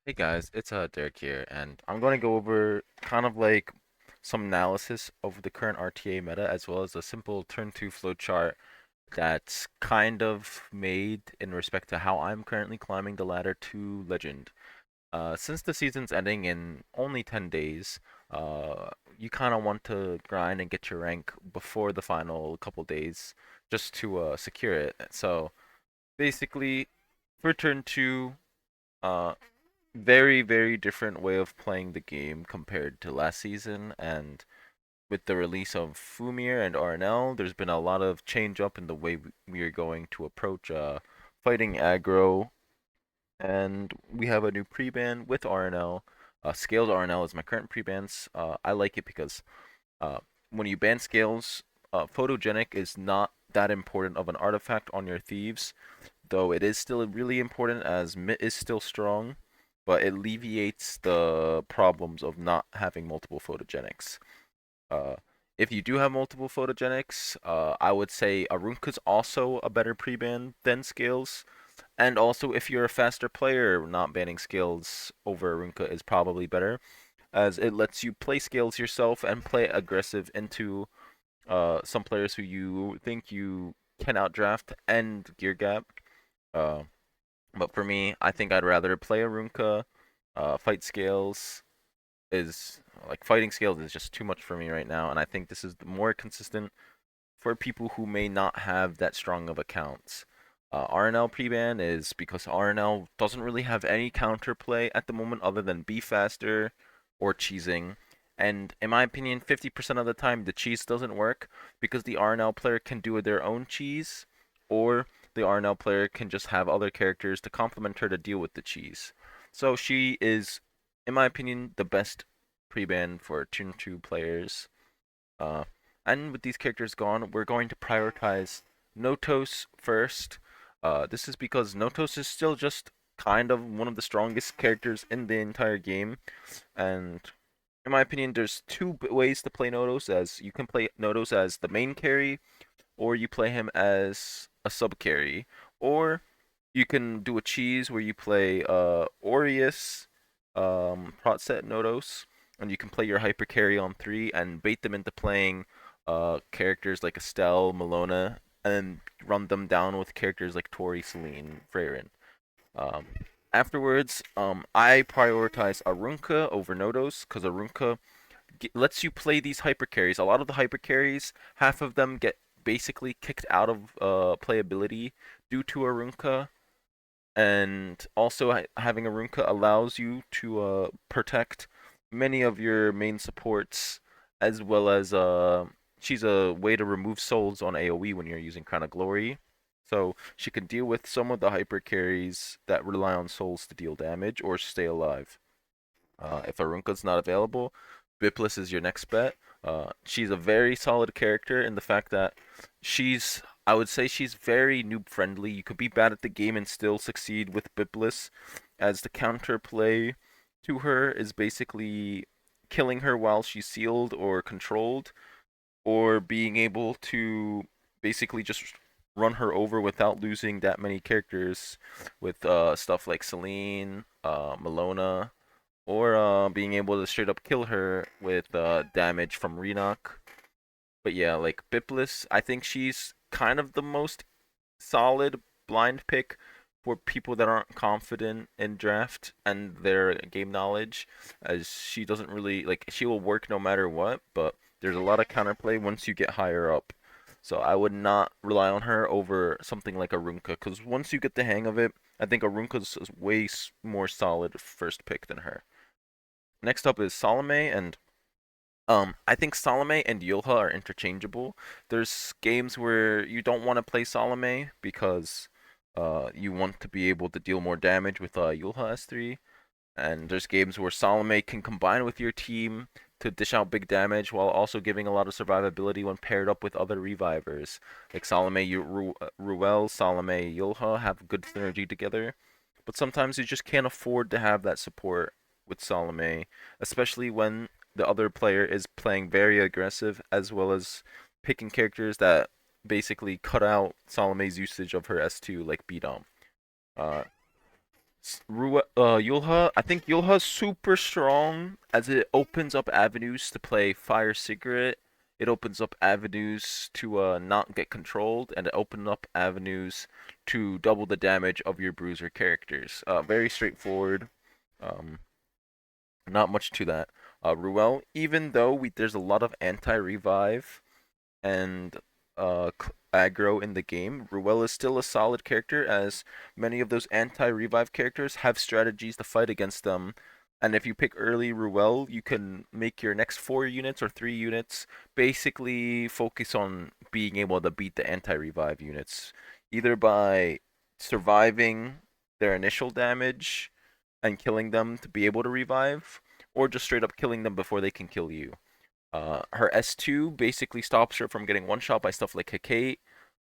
Hey guys, it's Derek here, and I'm going to go over kind of like some analysis of the current RTA meta as well as a simple turn 2 flowchart that's kind of made in respect to how I'm currently climbing the ladder to Legend. Since the season's ending in only 10 days, you kind of want to grind and get your rank before the final couple days just to secure it. So basically, for turn 2, uh, very different way of playing the game compared to last season, and with the release of Fumir and RNL, there's been a lot of change up in the way we are going to approach fighting aggro, and we have a new pre-ban with RNL. Scaled RNL is my current pre-bans. I like it because uh, when you ban scales, photogenic is not that important of an artifact on your thieves, though it is still really important as Mit is still strong, but it alleviates the problems of not having multiple photogenics. Uh, if you do have multiple photogenics, I would say Arunka's also a better pre-ban than Scales. And also, if you're a faster player, not banning Scales over Arunka is probably better, as it lets you play Scales yourself and play aggressive into some players who you think you can outdraft and gear gap. Uh, but for me, I think I'd rather play Arunka. Fight scales is fighting scales is just too much for me right now, and I think this is more consistent for people who may not have that strong of accounts. RNL pre-ban is because RNL doesn't really have any counterplay at the moment other than be faster or cheesing. And in my opinion, 50% of the time the cheese doesn't work because the RNL player can do their own cheese, or the RNL player can just have other characters to complement her to deal with the cheese. So she is, in my opinion, the best pre-ban for Tune 2 players. Uh, and with these characters gone, we're going to prioritize Notos first. This is because Notos is still just kind of one of the strongest characters in the entire game, and in my opinion, there's two ways to play Notos. As you can play Notos as the main carry, or you play him as a sub carry, or you can do a cheese where you play Aureus, Protset Nodos, and you can play your hyper carry on 3 and bait them into playing characters like Estelle, Malona, and then run them down with characters like Tori, Celine, Freyrin. Um, Afterwards, I prioritize Arunka over Nodos because Arunka lets you play these hyper carries. A lot of the hyper carries, half of them get basically kicked out of playability due to Arunka, and also having Arunka allows you to protect many of your main supports, as well as she's a way to remove souls on AoE when you're using Crown of Glory. So she can deal with some of the hyper carries that rely on souls to deal damage or stay alive. If Arunka's not available, Biplis is your next bet. She's a very solid character in the fact that I would say she's very noob friendly. You could be bad at the game and still succeed with Biplis, as the counterplay to her is basically killing her while she's sealed or controlled, or being able to basically just run her over without losing that many characters with stuff like Celine, Malona, or being able to straight up kill her with damage from Renok. But yeah, like Biplis, I think she's kind of the most solid blind pick for people that aren't confident in draft and their game knowledge, as she doesn't really like she will work no matter what, but there's a lot of counterplay once you get higher up. So I would not rely on her over something like Arunka, because once you get the hang of it, I think Arunka's way more solid first pick than her. Next up is Salome, and I think Salome and Yulha are interchangeable. There's games where you don't want to play Salome because you want to be able to deal more damage with Yulha S3, and there's games where Salome can combine with your team to dish out big damage while also giving a lot of survivability when paired up with other revivers. Like Ruel, Salome, Yulha have good synergy together, but sometimes you just can't afford to have that support with Salome, especially when the other player is playing very aggressive as well as picking characters that basically cut out Salome's usage of her S2 like Bdom. Uh, Yulha, I think Yulha's super strong as it opens up avenues to play Fire Cigarette. It opens up avenues to not get controlled, and it opens up avenues to double the damage of your bruiser characters. Very straightforward. Um, Not much to that. Ruel, even though there's a lot of anti-revive and aggro in the game, Ruel is still a solid character as many of those anti-revive characters have strategies to fight against them. And if you pick early Ruel, you can make your next 4 units or 3 units basically focus on being able to beat the anti-revive units, either by surviving their initial damage and killing them to be able to revive, or just straight up killing them before they can kill you. Her S2 basically stops her from getting one shot by stuff like Hecate.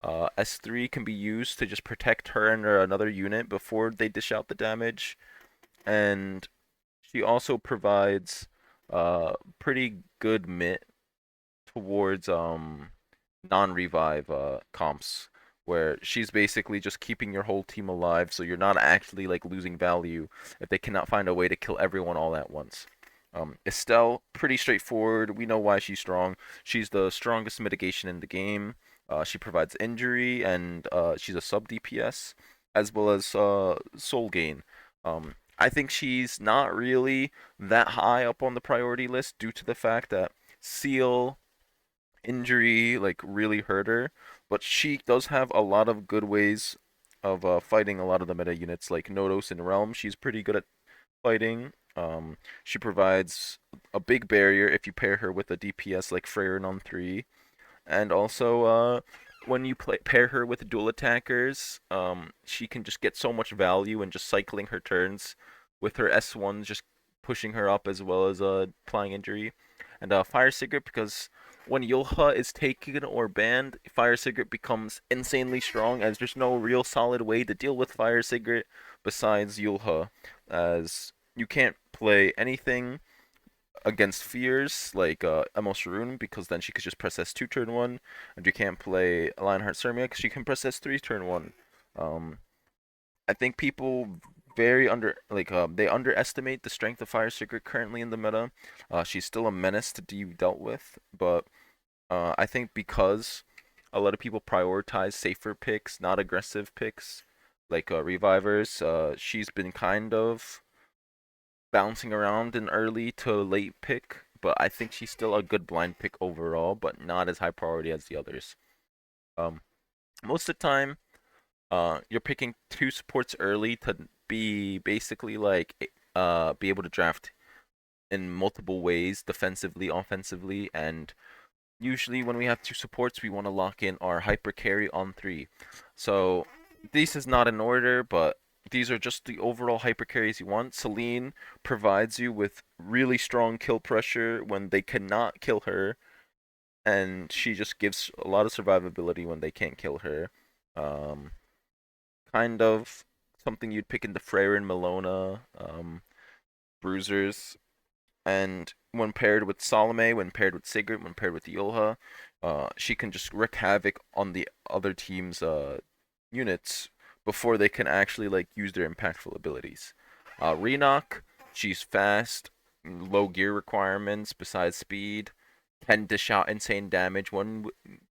S3 can be used to just protect her and another unit before they dish out the damage. And she also provides pretty good mit towards non-revive comps where she's basically just keeping your whole team alive so you're not actually like losing value if they cannot find a way to kill everyone all at once. Estelle, pretty straightforward. We know why she's strong. She's the strongest mitigation in the game. She provides injury and she's a sub DPS as well as soul gain. I think she's not really that high up on the priority list due to the fact that Seal injury like really hurt her, but she does have a lot of good ways of fighting a lot of the meta units like Nodos and Realm. She's pretty good at fighting. She provides a big barrier if you pair her with a DPS like Freyr on 3. And also, when you pair her with dual attackers, she can just get so much value in just cycling her turns with her S1s, just pushing her up as well as applying injury. And Fire Cigarette, because when Yulha is taken or banned, Fire Cigarette becomes insanely strong, as there's no real solid way to deal with Fire Cigarette besides Yulha, as you can't play anything against fears like Emos Rune because then she could just press S2 turn 1, and you can't play Lionheart Sermia because she can press S3 turn 1. Um, I think people they underestimate the strength of Fire Secret currently in the meta. She's still a menace to be dealt with, but I think because a lot of people prioritize safer picks, not aggressive picks, like revivers, she's been kind of bouncing around an early to late pick, but I think she's still a good blind pick overall, but not as high priority as the others. Um, Most of the time, you're picking 2 supports early to be basically like be able to draft in multiple ways, defensively, offensively, and usually when we have 2 supports, we want to lock in our hyper carry on 3. So this is not in order, but these are just the overall hyper carries you want. Celine provides you with really strong kill pressure when they cannot kill her, and she just gives a lot of survivability when they can't kill her. Um, Kind of something you'd pick in the Freyr and Melona bruisers. And when paired with Salome, when paired with Sigurd, when paired with Yulha, she can just wreak havoc on the other team's units before they can actually like use their impactful abilities. Renok, she's fast, low gear requirements besides speed, can dish out insane damage when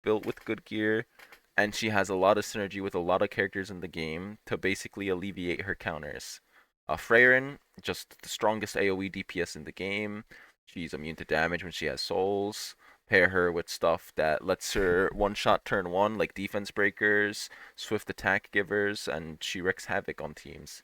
built with good gear, and she has a lot of synergy with a lot of characters in the game to basically alleviate her counters. Freyrin, just the strongest AoE DPS in the game. She's immune to damage when she has souls. Pair her with stuff that lets her one-shot turn 1, like defense breakers, swift attack givers, and she wreaks havoc on teams.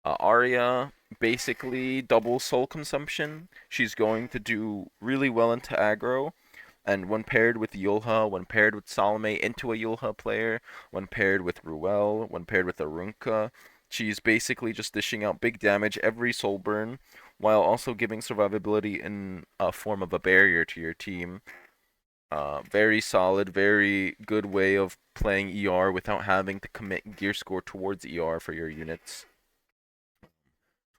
Arya, basically double soul consumption. She's going to do really well into aggro, and when paired with Yulha, when paired with Salome into a Yulha player, when paired with Ruel, when paired with Arunka, she's basically just dishing out big damage every soul burn, while also giving survivability in a form of a barrier to your team. Very solid, very good way of playing ER without having to commit gear score towards ER for your units.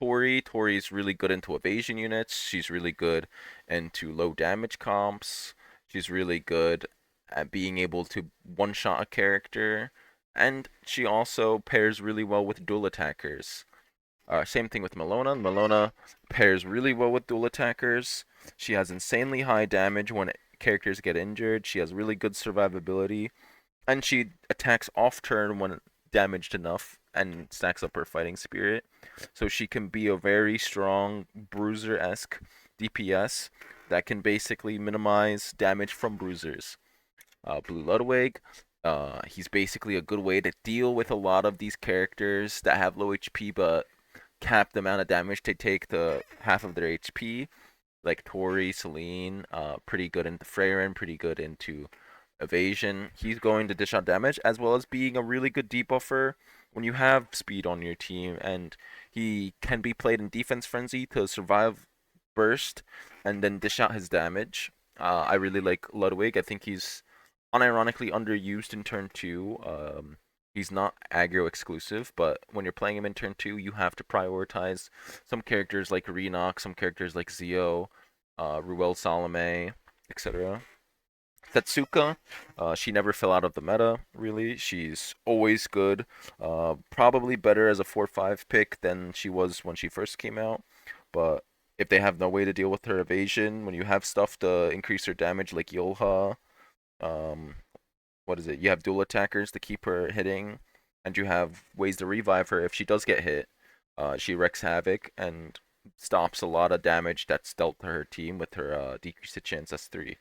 Tori's really good into evasion units. She's really good into low damage comps. She's really good at being able to one shot a character. And she also pairs really well with dual attackers. Same thing with Melona. Melona pairs really well with dual attackers. She has insanely high damage when characters get injured. She has really good survivability, and she attacks off turn when damaged enough and stacks up her fighting spirit. So she can be a very strong bruiser esque DPS that can basically minimize damage from bruisers. Blue Ludwig, he's basically a good way to deal with a lot of these characters that have low HP but cap the amount of damage they take to half of their HP, like Tori, Celine, pretty good into Freyren, pretty good into evasion. He's going to dish out damage as well as being a really good debuffer when you have speed on your team, and he can be played in defense frenzy to survive burst and then dish out his damage. I really like Ludwig. I think he's unironically underused in turn two. He's not aggro exclusive, but when you're playing him in turn two, you have to prioritize some characters like Renox, some characters like Zio, Ruel Salome, etc. Setsuka, she never fell out of the meta, really. She's always good. Probably better as a 4-5 pick than she was when she first came out. But if they have no way to deal with her evasion, when you have stuff to increase her damage like Yolha, um, what is it? You have dual attackers to keep her hitting, and you have ways to revive her if she does get hit. She wreaks havoc and stops a lot of damage that's dealt to her team with her decrease to chance S3.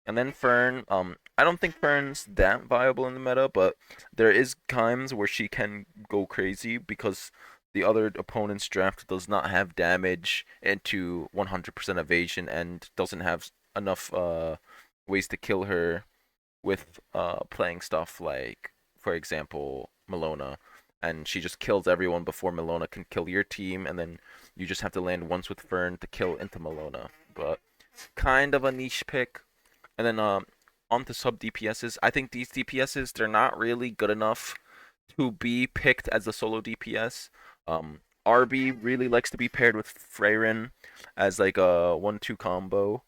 And then Fern, I don't think Fern's that viable in the meta, but there is times where she can go crazy because the other opponent's draft does not have damage into 100% evasion and doesn't have enough ways to kill her with playing stuff like, for example, Melona, and she just kills everyone before Melona can kill your team, and then you just have to land once with Fern to kill into Melona. But kind of a niche pick. And then on to sub DPSs. I think these DPSs they're not really good enough to be picked as a solo DPS. RB really likes to be paired with Freyren as like a 1-2 combo.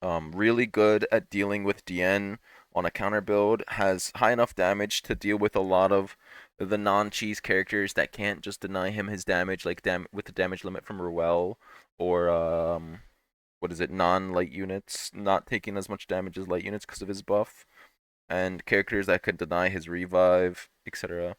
Really good at dealing with DN on a counter build. Has high enough damage to deal with a lot of the non-cheese characters that can't just deny him his damage, like with the damage limit from Ruel or what is it, non-light units, not taking as much damage as light units because of his buff, and characters that could deny his revive, etc.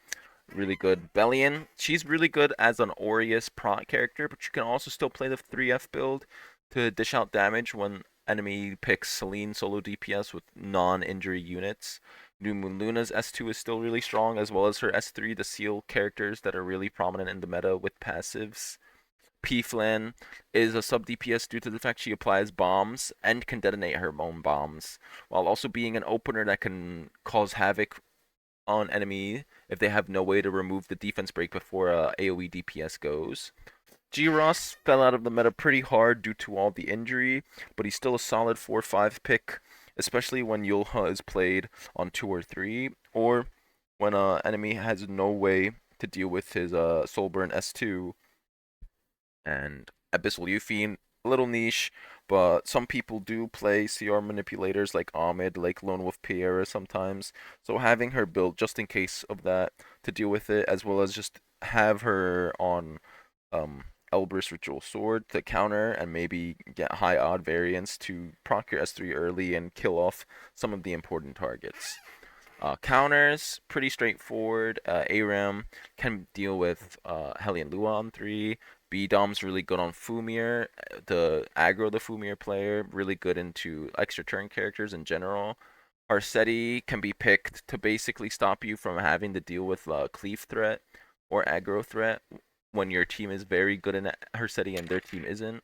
Really good. Bellion, she's really good as an Aureus prot character, but you can also still play the 3F build to dish out damage when enemy picks Celine solo DPS with non-injury units. New Moon Luna's S2 is still really strong, as well as her S3 to seal characters that are really prominent in the meta with passives. P-Flan is a sub DPS due to the fact she applies bombs and can detonate her own bombs, while also being an opener that can cause havoc on enemy if they have no way to remove the defense break before AoE DPS goes. G-Ross fell out of the meta pretty hard due to all the injury, but he's still a solid 4-5 pick, especially when Yulha is played on 2 or 3, or when an enemy has no way to deal with his Soulburn S2 and Abyssal Euphine, a little niche, but some people do play CR manipulators like Ahmed, like Lone Wolf Piera sometimes. So having her built just in case of that to deal with it, as well as just have her on Elbrus Ritual Sword to counter and maybe get high odd variants to proc your S3 early and kill off some of the important targets. Counters, pretty straightforward. ARAM can deal with Hellion Lua on 3. B-Dom's really good on Fumir. The aggro the Fumir player, really good into extra turn characters in general. Arceti can be picked to basically stop you from having to deal with cleave threat or aggro threat when your team is very good in Arceti and their team isn't.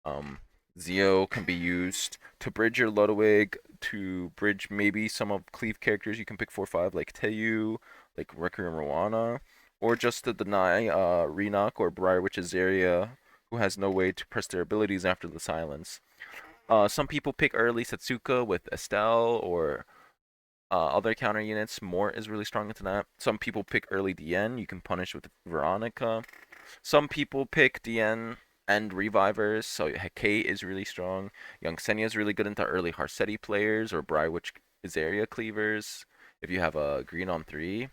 Um, Zio can be used to bridge your Ludwig, to bridge maybe some of Cleave characters you can pick 4-5, like Teiyu, like Wrecker and Rowana, or just to deny Renok or Briar Witch's Zarya, who has no way to press their abilities after the silence. Some people pick early Setsuka with Estelle or other counter units. Mort is really strong into that. Some people pick early DN. You can punish with Veronica. Some people pick DN and revivers, so Kate is really strong. Young Senya is really good into early Harsetti players or Brywitch Azaria cleavers. If you have a green on 3,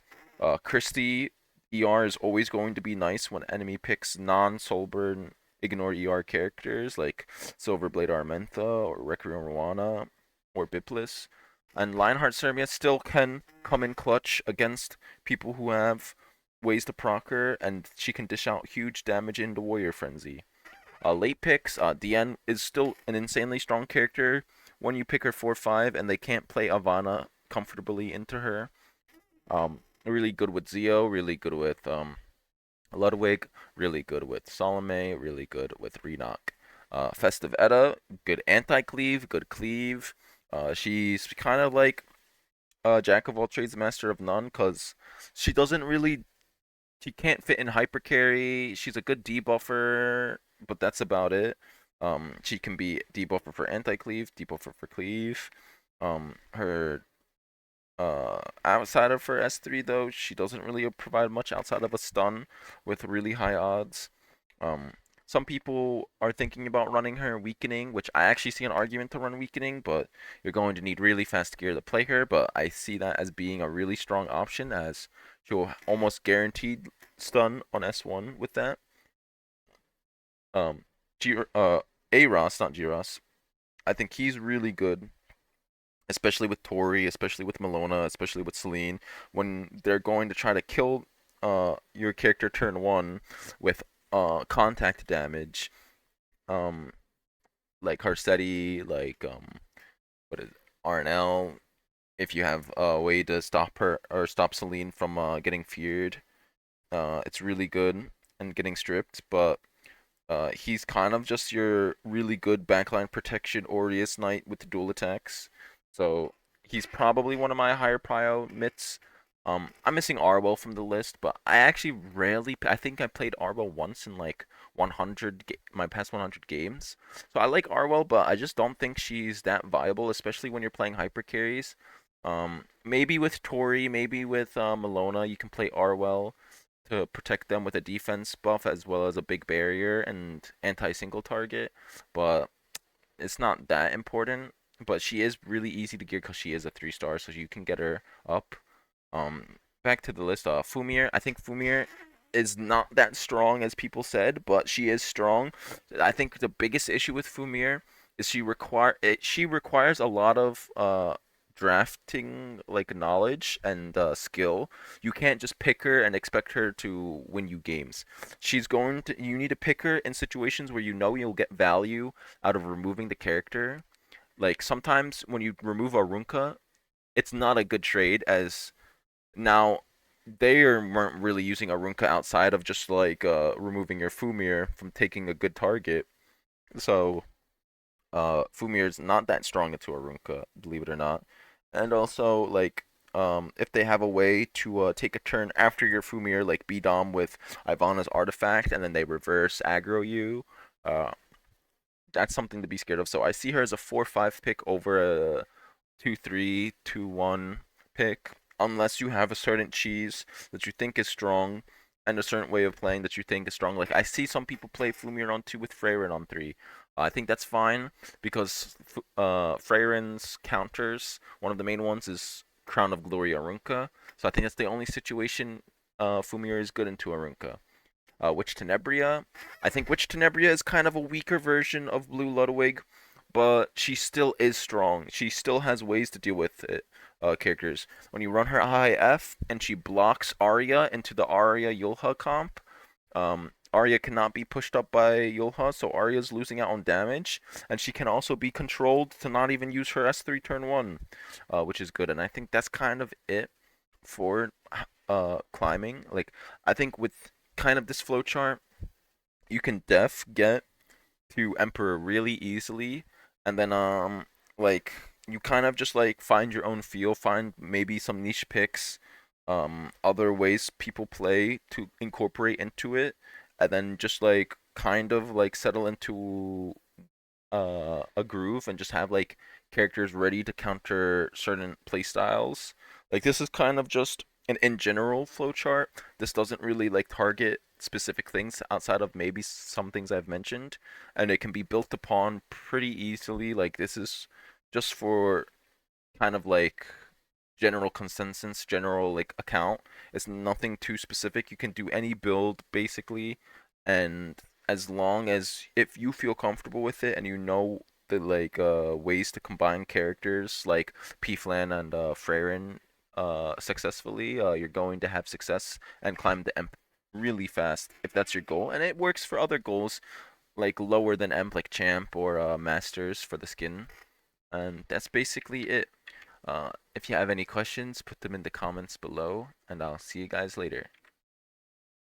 Christie ER is always going to be nice when enemy picks non-Soulburn ignore ER characters like Silverblade Armenta or Requiem Rwana or Biplis. And Lionheart Ceremia still can come in clutch against people who have ways to proc her, and she can dish out huge damage into Warrior Frenzy. Late picks, Diane is still an insanely strong character when you pick her 4-5 and they can't play Ivana comfortably into her. Really good with Zio, really good with Ludwig, really good with Salome, really good with Renok. Festive Edda, good anti-cleave, good cleave. She's kind of like Jack of all trades, master of none, because she doesn't really, she can't fit in hyper carry. She's a good debuffer, but that's about it. She can be debuffer for anti-cleave, debuffer for cleave. Her outside of her S3 though, she doesn't really provide much outside of a stun with really high odds. Um, some people are thinking about running her weakening, which I actually see an argument to run weakening, but you're going to need really fast gear to play her. But I see that as being a really strong option, as she'll almost guaranteed stun on S1 with that. Um, G Aros, not Giros. I think he's really good, especially with Tori, especially with Melona, especially with Celine, when they're going to try to kill your character turn one with contact damage, um like Harsetti, like what is it, RNL. If you have a way to stop her or stop Celine from getting feared, it's really good and getting stripped, but he's kind of just your really good backline protection Aureus Knight with the dual attacks. So he's probably one of my higher prio mitts. I'm missing Arwell from the list, but I actually rarely. I think I played Arwell once in like 100 my past 100 games. So I like Arwell, but I just don't think she's that viable, especially when you're playing hyper carries. Maybe with Tori, maybe with Melona, you can play Arwell to protect them with a defense buff as well as a big barrier and anti-single target, but it's not that important. But she is really easy to gear because she is a 3-star, so you can get her up. Back to the list. Fumir. I think Fumir is not that strong as people said, but she is strong. I think the biggest issue with Fumir is she requires a lot of drafting like knowledge and skill. You can't just pick her and expect her to win you games. You need to pick her in situations where you know you'll get value out of removing the character. Like sometimes when you remove a Runka, it's not a good trade as now, weren't really using Arunka outside of just like removing your Fumir from taking a good target. So Fumir's not that strong into Arunka, believe it or not. And also like if they have a way to take a turn after your Fumir, like B Dom with Ivana's artifact, and then they reverse aggro you, uh, that's something to be scared of. So I see her as a 4-5 pick over a 2-3, 2-1 pick, unless you have a certain cheese that you think is strong and a certain way of playing that you think is strong. Like I see some people play Fumir on 2 with Freyrin on 3. I think that's fine because Freyrin's counters, one of the main ones is Crown of Glory Arunka. So I think that's the only situation Fumir is good into Arunka. Witch Tenebria. I think Witch Tenebria is kind of a weaker version of Blue Ludwig, but she still is strong. She still has ways to deal with it. Characters. When you run her IF and she blocks Arya into the Arya Yulha comp, Arya cannot be pushed up by Yulha, so Arya's losing out on damage, and she can also be controlled to not even use her S3 turn 1, which is good. And I think that's kind of it for climbing. Like I think with kind of this flowchart, you can get to Emperor really easily, and then like you kind of just like find your own feel, find maybe some niche picks, other ways people play to incorporate into it, and then just like kind of like settle into a groove and just have like characters ready to counter certain playstyles. Like this is kind of just an in general flowchart. This doesn't really like target specific things outside of maybe some things I've mentioned, and it can be built upon pretty easily. Like this is just for kind of like general consensus, general like account. It's nothing too specific. You can do any build basically, and as long as if you feel comfortable with it and you know the like ways to combine characters like P-Flan and Freyrin successfully, you're going to have success and climb the Emp really fast if that's your goal. And it works for other goals like lower than Emp like Champ or Masters for the skin. And that's basically it. If you have any questions, put them in the comments below, and I'll see you guys later.